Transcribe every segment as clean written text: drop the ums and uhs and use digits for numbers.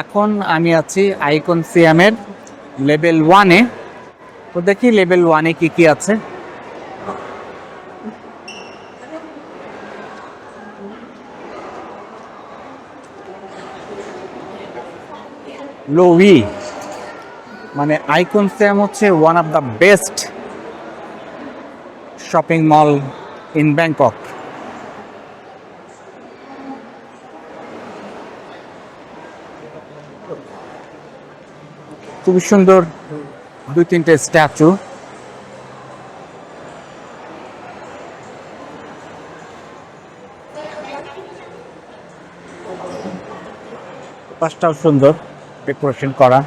এখন আমি আছি আইকন সিয়ামের লেভেল 1-এ। তো দেখি লেভেল 1-এ কি কি আছে। লোভি মানে আইকন সিয়াম হচ্ছে one of the best shopping mall in Bangkok. খুবই সুন্দর 2-3টে স্ট্যাচু। পাশটাও সুন্দর ডেকোরেশন করা।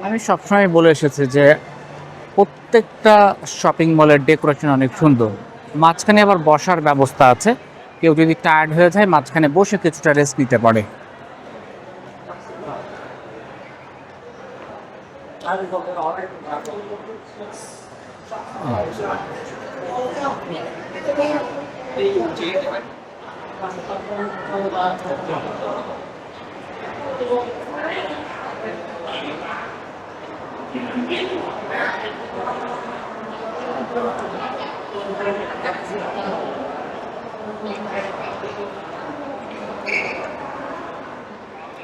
আমি সবসময় বলে এসেছি যে প্রত্যেকটা শপিং মলের ডেকোরেশন অনেক সুন্দর। মাঝখানে আবার বসার ব্যবস্থা আছে, কেউ যদি টায়ার্ড হয়ে যায় মাঝখানে বসে কিছুটা রেস্ট নিতে পারে।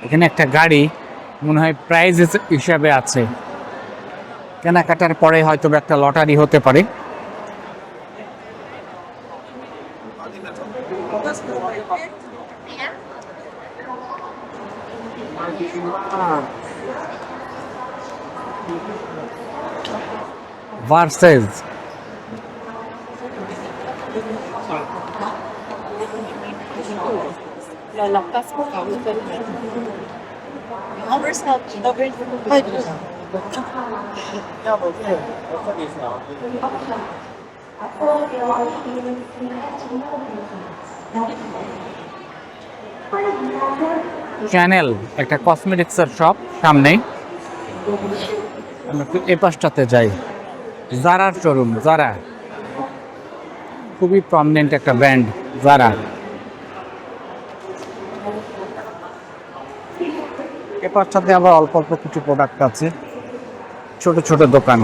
এখানে একটা গাড়ি মনে হয় প্রাইজ হিসাবে আছে, কেনাকাটার পরে হয়তো একটা লটারি হতে পারে। ভার্সেস চ্যানেল একটা কসমেটিক্সের শপ সামনেই। আমরা একটু এ পাশটাতে যাই। জারার শোরুম, জারা খুবই প্রমিনেন্ট একটা ব্র্যান্ড জারা। এ পাশটাতে আবার অল্প অল্প কিছু প্রোডাক্ট আছে, ছোট ছোট দোকান।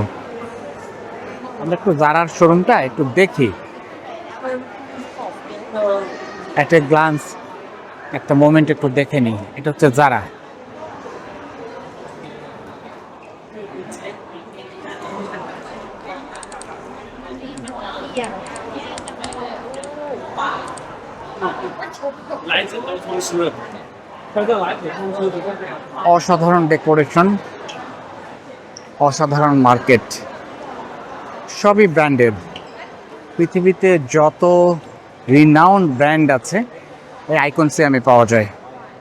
আমরা একটু জারার শোরুমটা একটু দেখি, একটা গ্লান্স, একটা মোমেন্ট একটু দেখে নিই। এটা হচ্ছে জারা। অসাধারণ ডেকোরেশন, অসাধারণ মার্কেট, সবই ব্র্যান্ডের। পৃথিবীতে যত রিনাউন্ড ব্র্যান্ড আছে এই আইকন সিয়ামে পাওয়া যায়,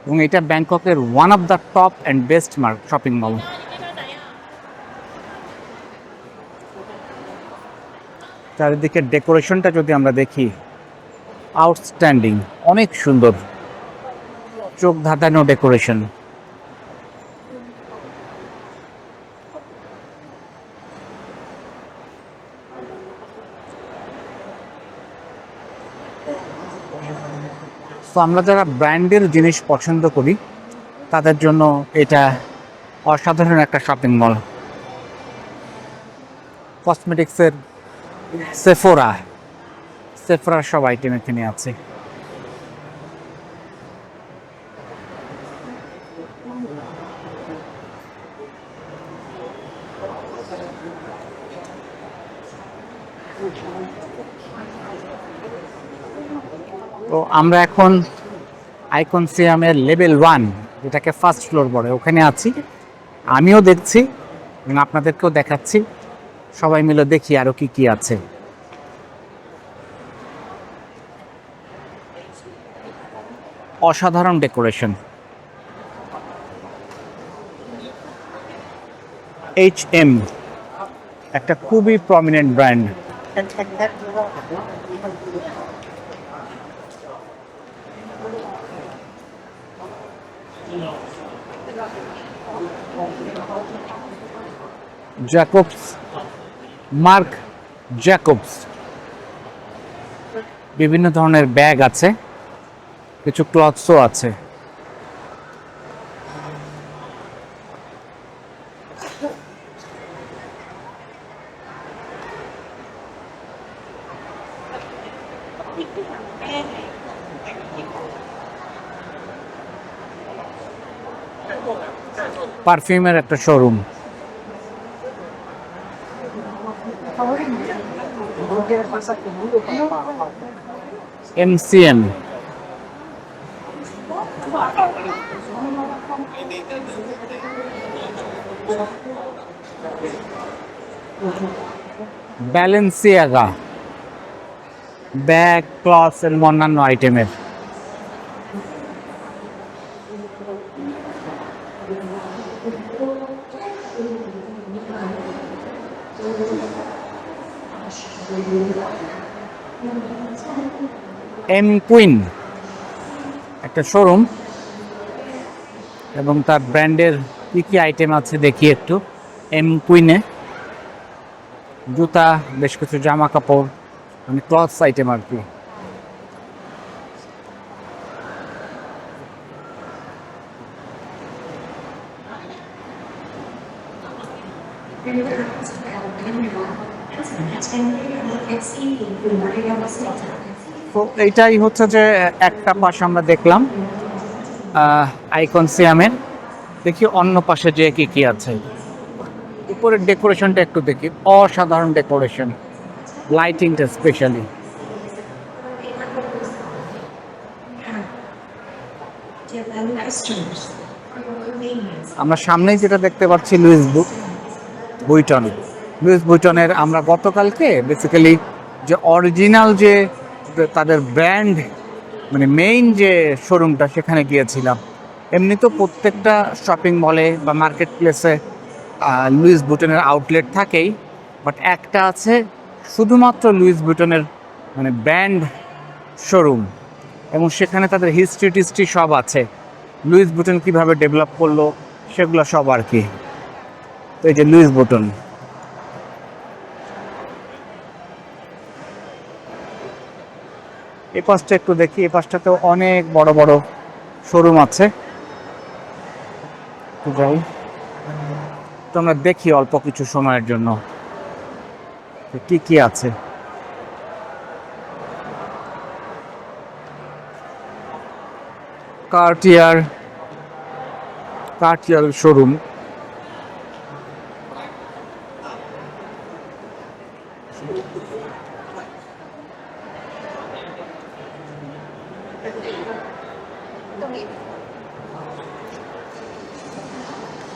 এবং এটা ব্যাংককের one of the top and best shopping mall. চারিদিকের ডেকোরেশনটা যদি আমরা দেখি, আউটস্ট্যান্ডিং, অনেক সুন্দর, চোখ ধাঁধানো ডেকোরেশন। তো আমরা যারা ব্র্যান্ডের জিনিস পছন্দ করি তাদের জন্য এটা অসাধারণ একটা শপিং মল। কসমেটিক্সের সেফোরার সব আইটেম এখানে আছে। তো আমরা এখন আইকন সিয়ামের লেভেল 1, যেটাকে ফার্স্ট ফ্লোর বলে, ওখানে আছি। আমিও দেখছি এবং আপনাদেরকেও দেখাচ্ছি। সবাই মিলে দেখি আরো কি কি আছে। অসাধারণ ডেকোরেশন। H&M একটা খুবই prominent brand. Jacobs, mark Jacobs, বিভিন্ন ধরনের ব্যাগ আছে, কিছু ক্লথসও আছে। পারফিউমের একটা শোরুম। MCM ব্যালেন্সিয়াগা ব্যাগ, ক্লথস এবং অন্যান্য আইটেমের। এম কুইন একটা শোরুম, এবং তার ব্র্যান্ডের কী কী আইটেম আছে দেখি একটু। এম কুইনে জুতা, বেশ কিছু জামা কাপড়, মানে ক্লথস আইটেম আর কি। তো এইটাই হচ্ছে যে একটা পাশ আমরা দেখলাম আইকন সিয়ামের। দেখি অন্য পাশে যে কি কি আছে। উপরের ডেকোরেশনটা একটু দেখি, অসাধারণ ডেকোরেশন, লাইটিংটা স্পেশালি। আমরা সামনেই যেটা দেখতে পাচ্ছি লুইস বুইটন। লুইস বুইটনের আমরা গতকালকে বেসিক্যালি যে অরিজিনাল যে তাদের ব্র্যান্ড, মানে মেইন যে শোরুমটা, সেখানে গিয়েছিলাম। এমনি তো প্রত্যেকটা শপিং মলে বা মার্কেট প্লেসে লুইস বুইটনের আউটলেট থাকেই, বাট একটা আছে শুধুমাত্র লুইস বুইটনের মানে ব্র্যান্ড শোরুম, এবং সেখানে তাদের হিস্ট্রি সব আছে। লুইস বুইটন কীভাবে ডেভেলপ করলো সেগুলো সব আর কি। তো এই যে লুইস বুইটন। এই পাশটা একটু দেখি, এই পাশটাতেও অনেক বড় বড় শোরুম আছে। যাই, তো আমরা দেখি অল্প কিছু সময়ের জন্য কি কি আছে। Cartier showroom.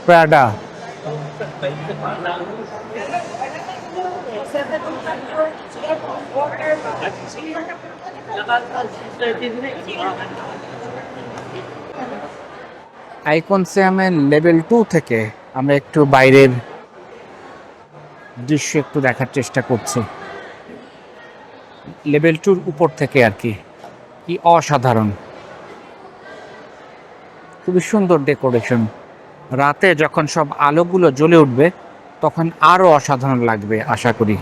প্রাডা, আইকন সিয়ামের লেভেল 2 থেকে আমরা একটু বাইরের দৃশ্য একটু দেখার চেষ্টা করছি। লেভেল 2 উপর থেকে আর কি। কি অসাধারণ, খুবই সুন্দর ডেকোরেশন। রাতে যখন সব আলোগুলো জ্বলে উঠবে তখন আরো অসাধারণ লাগবে আশা করি।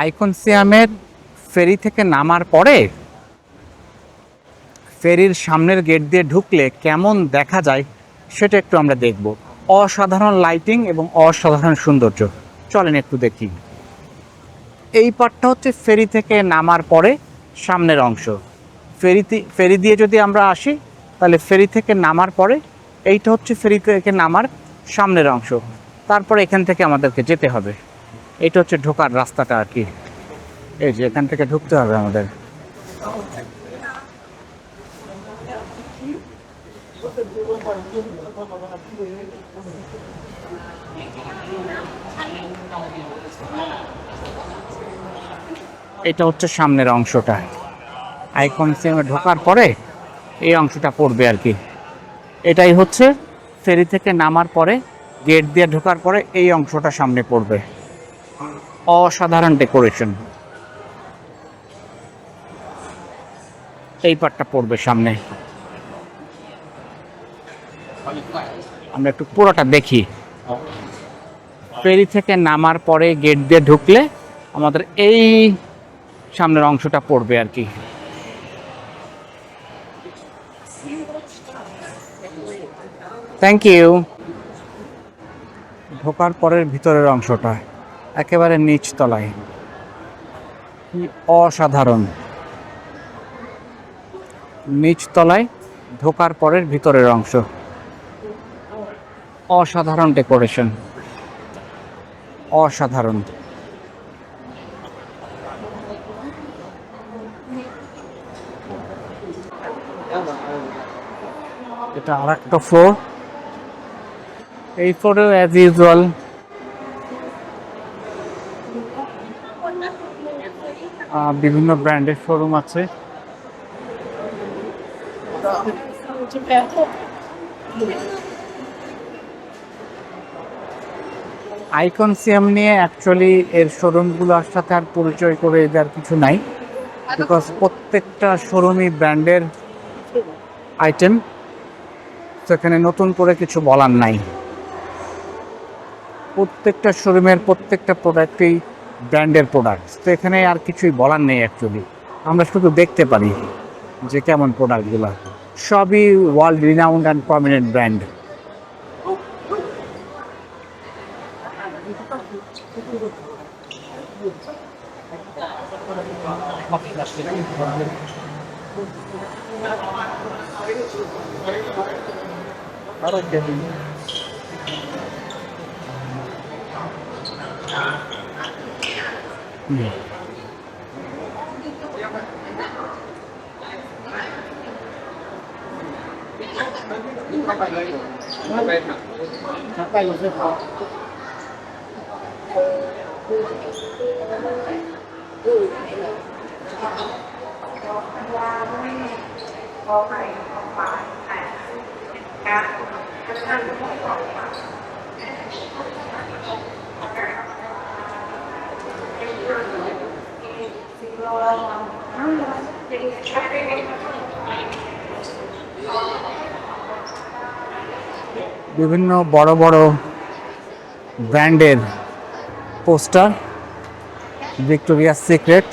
আইকন সিয়ামের ফেরি থেকে নামার পরে ফেরির সামনের গেট দিয়ে ঢুকলে কেমন দেখা যায় সেটা একটু আমরা দেখব। অসাধারণ লাইটিং এবং অসাধারণ সৌন্দর্য। চলেন একটু দেখি। এই পার্টটা হচ্ছে ফেরি থেকে নামার পরে সামনের অংশ। ফেরি দিয়ে যদি আমরা আসি তাহলে ফেরি থেকে নামার পরে এইটা হচ্ছে ফেরি থেকে নামার সামনের অংশ। তারপরে এখান থেকে আমাদেরকে যেতে হবে। এটা হচ্ছে ঢোকার রাস্তাটা আর কি। এই যে এখান থেকে ঢুকতে হবে আমাদের। এটা হচ্ছে সামনের অংশটা। আইকন সিএমে ঢোকার পরে এই অংশটা পড়বে আর কি। এটাই হচ্ছে ফেরি থেকে নামার পরে গেট দিয়ে ঢোকার পরে এই অংশটা সামনে পড়বে। অসাধারণ ডেকোরেশন। এই পার্টটা পড়বে সামনে। আমরা একটু পুরোটা দেখি। ফেরি থেকে নামার পরে গেট দিয়ে ঢুকলে আমাদের এই সামনের অংশটা পড়বে আর কি। Thank you. ঢোকার পরের ভিতরের অংশটা একেবারে নিচ তলায়, কি অসাধারণ। নিচ তলায় ঢোকার পরের ভিতরের অংশ, অসাধারণ ডেকোরেশন, অসাধারণ। এটা আর একটা ফ্লোর। এই ফ্লোরেও অ্যাজ ইউজুয়াল বিভিন্ন ব্র্যান্ডের শোরুম আছে। আইকন সিএম নিয়ে অ্যাকচুয়ালি এর শোরুমগুলোর সাথে আর পরিচয় করে দেওয়ার কিছু নাই, বিকজ প্রত্যেকটা শোরুমই ব্র্যান্ডের আইটেম, সেখানে নতুন করে কিছু বলার নাই। প্রত্যেকটা শোরুমের প্রত্যেকটা প্রোডাক্টই ব্র্যান্ডের প্রোডাক্ট, তো এখানে আর কিছুই বলার নেই অ্যাকচুয়ালি। আমরা শুধু দেখতে পারি যে কেমন প্রোডাক্টগুলো, সবই world renowned and prominent brand. বিভিন্ন বড় বড় ব্র্যান্ডের পোস্টার, ভিক্টোরিয়াস সিক্রেট,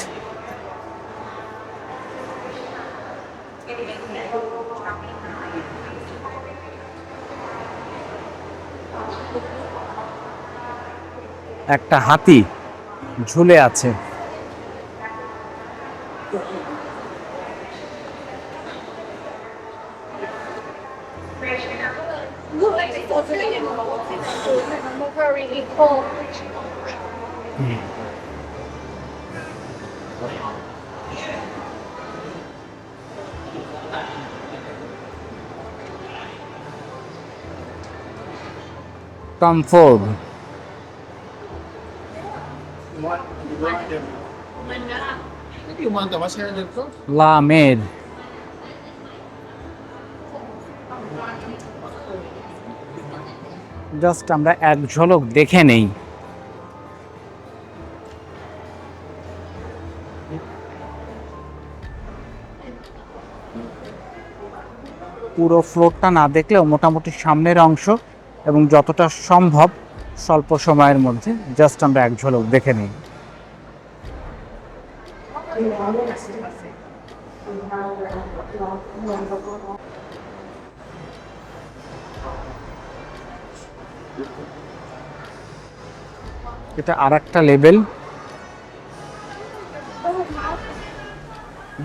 একটা হাতি ঝুলে আছে। কমফোর্ট, লা মের, জাস্ট আমরা এক ঝলক দেখে নেই। পুরো ফ্লোরটা না দেখলেও মোটামুটি সামনের অংশ এবং যতটা সম্ভব স্বল্প সময়ের মধ্যে জাস্ট আমরা এক ঝলক দেখে নিই। এটা আর একটা লেভেল,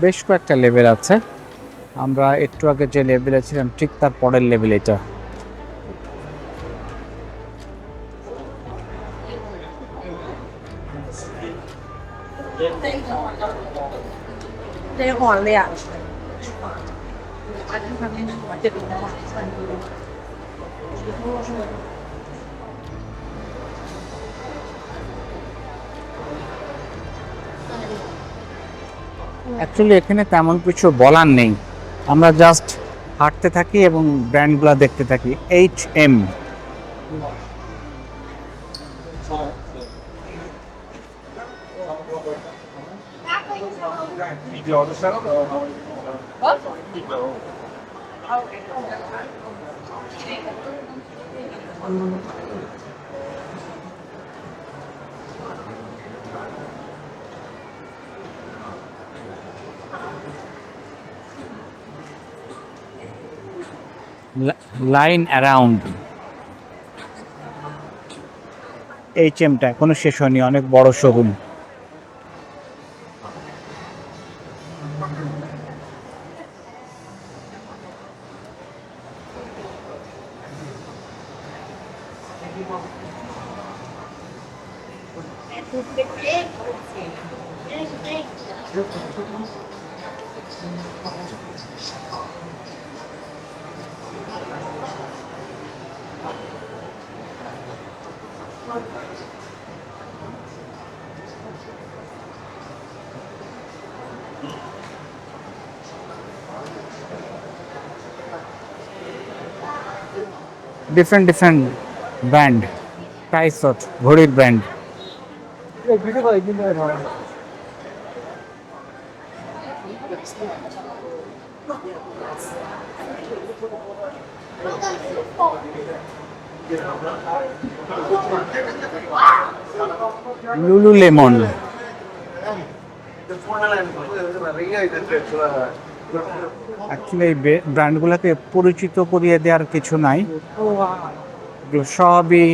বেশ কয়েকটা লেভেল আছে। আমরা একটু আগে যে লেভেলে ছিলাম ঠিক তার পরের লেভেল এটা। অ্যাকচুয়ালি এখানে তেমন কিছু বলার নেই, আমরা জাস্ট হাঁটতে থাকি এবং ব্র্যান্ডগুলো দেখতে থাকি। H&M, line around. H&Mটা এখনো শেষ হয়নি, অনেক বড় শোরুম। ডিফারেন্ট ডিফারেন্ট ব্র্যান্ড, টাইসট ঘড়ির ব্র্যান্ড। লুলু লেমন, অ্যাকচুয়ালি এই ব্র্যান্ডগুলোকে পরিচিত করিয়ে দেওয়ার কিছু নাই, এগুলো সবই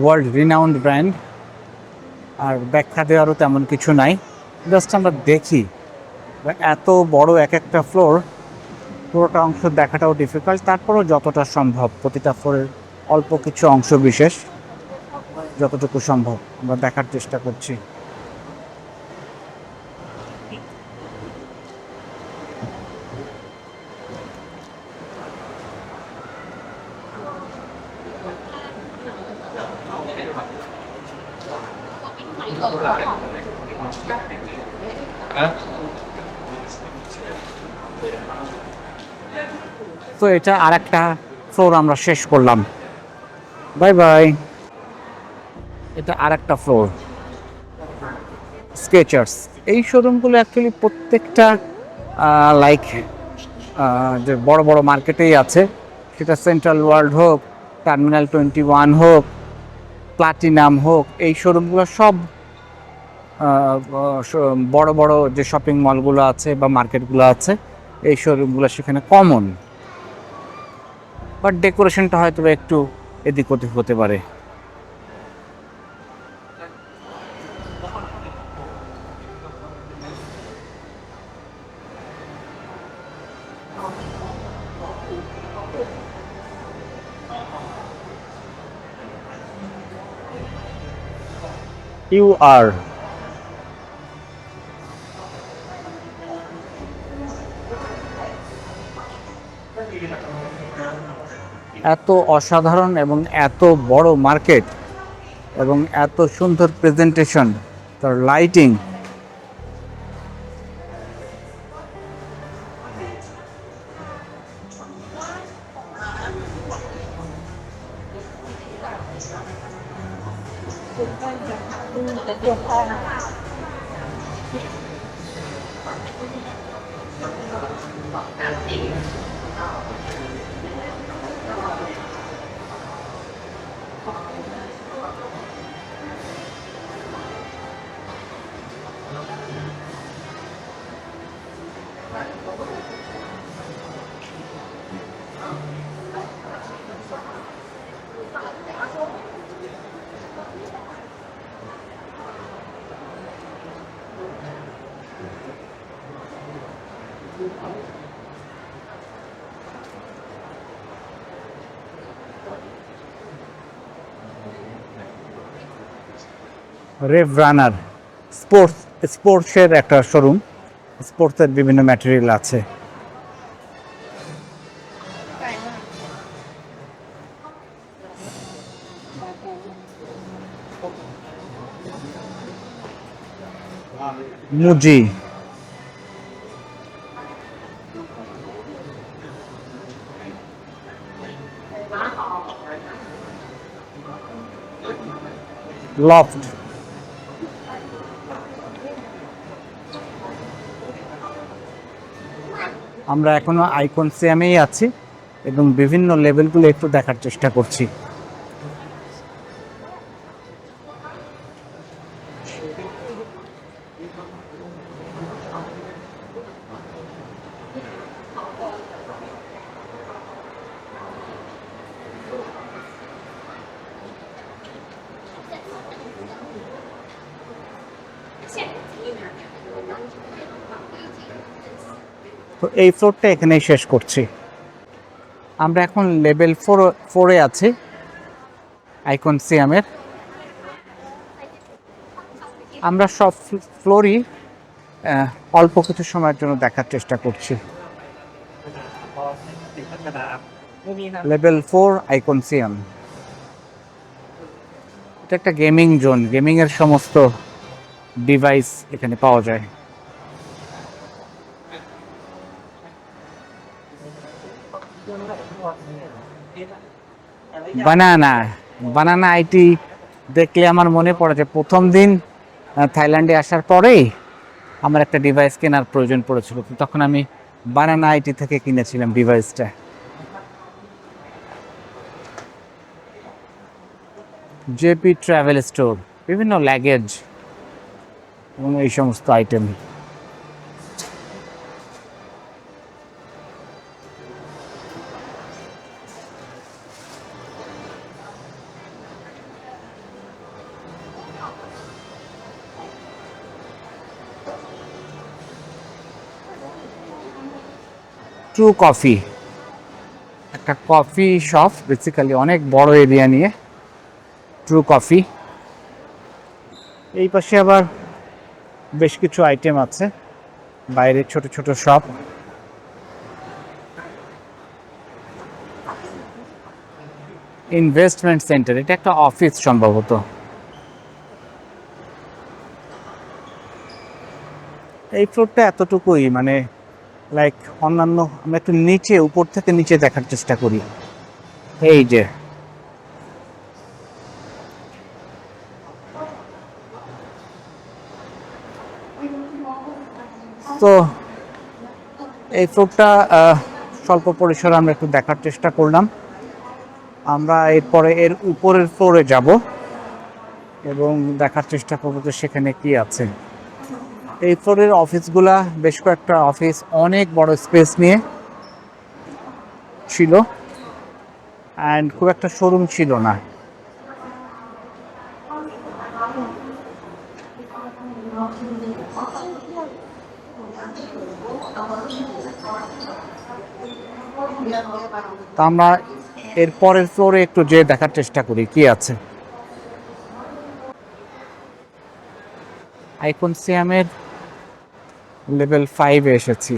ওয়ার্ল্ড রিনাউন্ড ব্র্যান্ড, আর ব্যাখ্যা দেওয়ারও তেমন কিছু নাই, জাস্ট আমরা দেখি। এত বড় এক একটা ফ্লোর, পুরোটা অংশ দেখাটাও ডিফিকাল্ট, তারপরেও যতটা সম্ভব প্রতিটা ফ্লোরের অল্প কিছু অংশ বিশেষ যতটুকু সম্ভব আমরা দেখার চেষ্টা করছি। তো এটা আর একটা ফ্লোর আমরা শেষ করলাম, বাই বাই। এটা আর একটা ফ্লোর, স্কেচার্স। এই শোরুমগুলো অ্যাকচুয়ালি প্রত্যেকটা লাইক যে বড় বড় মার্কেটেই আছে, সেটা সেন্ট্রাল ওয়ার্ল্ড হোক, টার্মিনাল 21 হোক, প্লাটিনাম হোক, এই শোরুমগুলো সব বড় বড় যে শপিং মলগুলো আছে বা মার্কেটগুলো আছে, এই শোরুমগুলো সেখানে কমন, বাট ডেকোরেশনটা হয়তো একটু এদিক ওদিক হতে পারে। UR, এত অসাধারণ এবং এত বড় মার্কেট এবং এত সুন্দর প্রেজেন্টেশন, তার লাইটিং, রেভ রানার, স্পোর্টসের একটা শোরুম, স্পোর্টসের বিভিন্ন ম্যাটেরিয়াল আছে। মুজি, লফট। আমরা এখনো আইকন সিয়ামেই আছি এবং বিভিন্ন লেভেলগুলো একটু দেখার চেষ্টা করছি। তো এই ফ্লোরটা এখানেই শেষ করছি। আমরা এখন লেভেল ফোরে আছি আইকন সিয়ামের। আমরা সব ফ্লোরই অল্প কিছু সময়ের জন্য দেখার চেষ্টা করছি। লেভেল 4 আইকন সিয়াম, এটা একটা গেমিং জোন। গেমিং এর সমস্ত ডিভাইস এখানে পাওয়া যায়। বানানা বানানা আইটি দেখলে আমার মনে পড়ে যে প্রথম দিন থাইল্যান্ডে আসার পরেই আমার একটা ডিভাইস কেনার প্রয়োজন পড়েছিল, তো তখন আমি বানানা আইটি থেকে কিনেছিলাম ডিভাইসটা। জেপি ট্রাভেল স্টোর, বিভিন্ন লাগেজ এবং এই সমস্ত আইটেম। ট্রু কফি, একটা কফি শপ, বেসিক্যালি অনেক বড় এরিয়া নিয়ে ট্রু কফি। এই পাশে আবার বেশ কিছু আইটেম আছে, বাইরে ছোট ছোট শপ। ইনভেস্টমেন্ট সেন্টার, এটা একটা অফিস সম্ভবত। এই ফ্লোরটা এতটুকুই, মানে লাইক অন্যান্য আমরা একটু নিচে, উপর থেকে নিচে দেখার চেষ্টা করি। এই যে তো এই ফ্লোরটা স্বল্প পরিসরে আমরা একটু দেখার চেষ্টা করলাম। আমরা এরপরে এর উপরের ফ্লোরে যাব এবং দেখার চেষ্টা করবো যে সেখানে কি আছে। এই ফ্লোরের অফিসগুলা, বেশ কয়েকটা অফিস অনেক বড় স্পেস নিয়ে ছিল অ্যান্ড খুব একটা শোরুম ছিল না। তা আমরা এর পরের ফ্লোরে একটু যেয়ে দেখার চেষ্টা করি কি আছে। আইকন সিয়ামের লেভেল 5-এ এসেছি।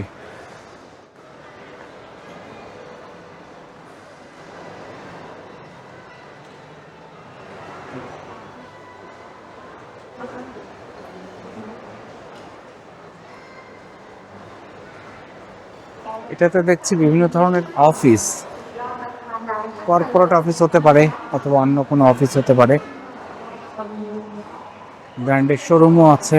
এটাতে দেখছি বিভিন্ন ধরনের অফিস, কর্পোরেট অফিস হতে পারে অথবা অন্য কোনো অফিস হতে পারে। ব্র্যান্ডের শোরুমও আছে।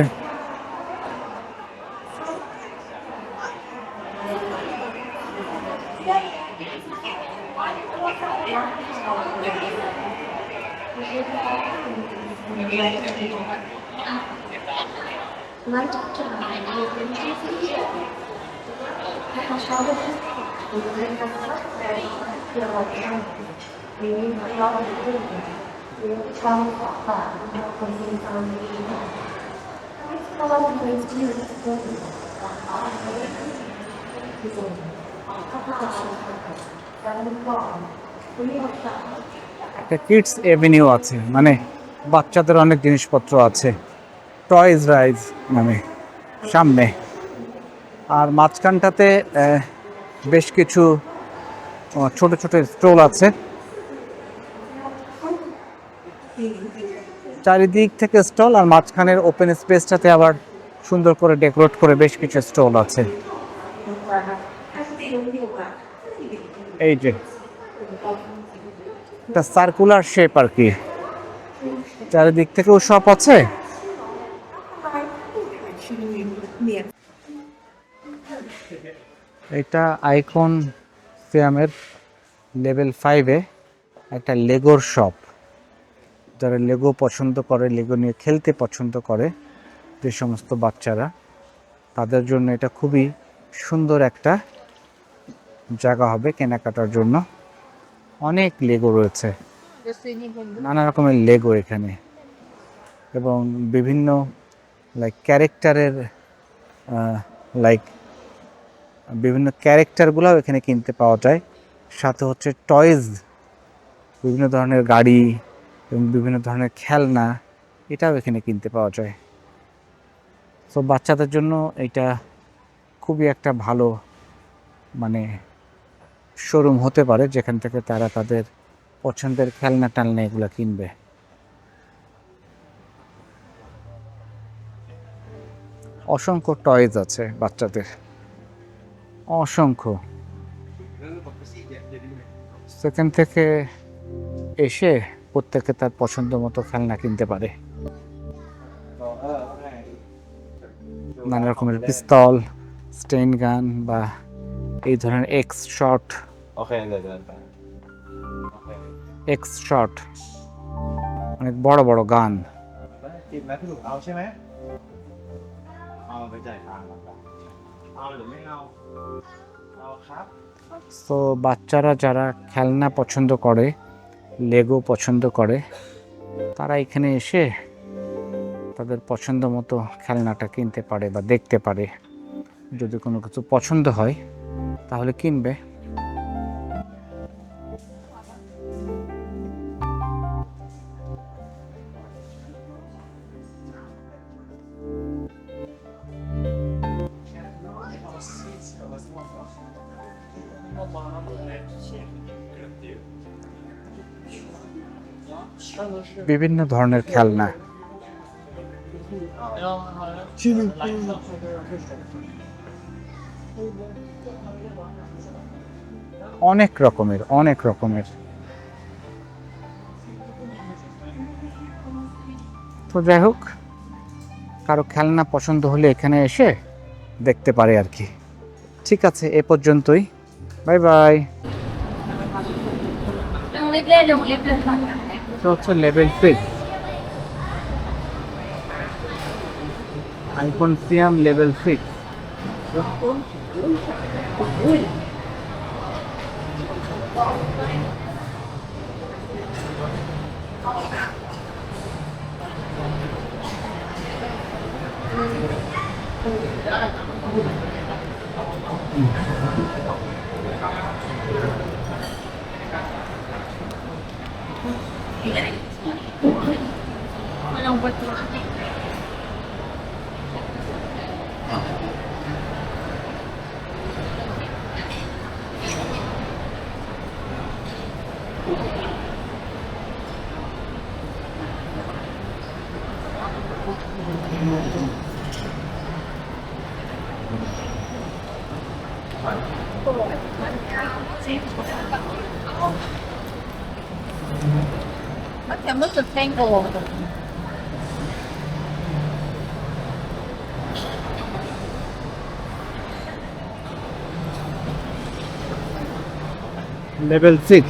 একটা কিডস এভিনিউ আছে, মানে বাচ্চাদের অনেক জিনিসপত্র আছে, টয়েজ রাইজ নামে সামনে। আর মাঝখানটাতে বেশ কিছু ছোট ছোট স্টল আছে। চারিদিক থেকে স্টল, আর মাঝখানের ওপেন স্পেসটাতে আবার সুন্দর করে ডেকোরেট করে বেশ কিছু স্টল আছে। এই যে একটা সার্কুলার শেপ আর কি, চারিদিক থেকেও শপ আছে। এটা আইকন সিয়ামের লেভেল 5-এ একটা লেগোর শপ। যারা লেগো পছন্দ করে, লেগো নিয়ে খেলতে পছন্দ করে যে সমস্ত বাচ্চারা, তাদের জন্য এটা খুবই সুন্দর একটা জায়গা হবে কেনাকাটার জন্য। অনেক লেগো রয়েছে, নানা রকমের লেগো এখানে, এবং বিভিন্ন লাইক ক্যারেক্টারের বিভিন্ন ক্যারেক্টারগুলোও এখানে কিনতে পাওয়া যায়। সাথে হচ্ছে টয়েজ, বিভিন্ন ধরনের গাড়ি এবং বিভিন্ন ধরনের খেলনা, এটাও এখানে কিনতে পাওয়া যায়। তো বাচ্চাদের জন্য এটা খুবই একটা ভালো মানে শোরুম হতে পারে, যেখান থেকে তারা তাদের পছন্দের খেলনা টালনা এগুলো কিনবে। অসংখ্য টয়েজ আছে বাচ্চাদের, অসংখ্য। সেখান থেকে এসে প্রত্যেকে তার পছন্দ মতো খেলনা কিনতে পারে। নানা রকমের পিস্তল, স্টেইন গান বা এই ধরনের এক্স শট, অনেক বড় বড় গান। তো বাচ্চারা যারা খেলনা পছন্দ করে, লেগো পছন্দ করে, তারা এখানে এসে তাদের পছন্দ মতো খেলনাটা কিনতে পারে বা দেখতে পারে। যদি কোনো কিছু পছন্দ হয় তাহলে কিনবে। বিভিন্ন ধরনের খেলনা, অনেক রকমের। তো যাই হোক, কারো খেলনা পছন্দ হলে এখানে এসে দেখতে পারে আর কি। ঠিক আছে, এ পর্যন্তই, বাই বাই। তো হচ্ছে লেভেল 6 আইকন সিয়াম লেভেল 6। লেভেল 6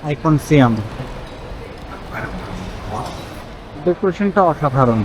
আইকন সিয়াম, ডেকোরেশনটা অসাধারণ।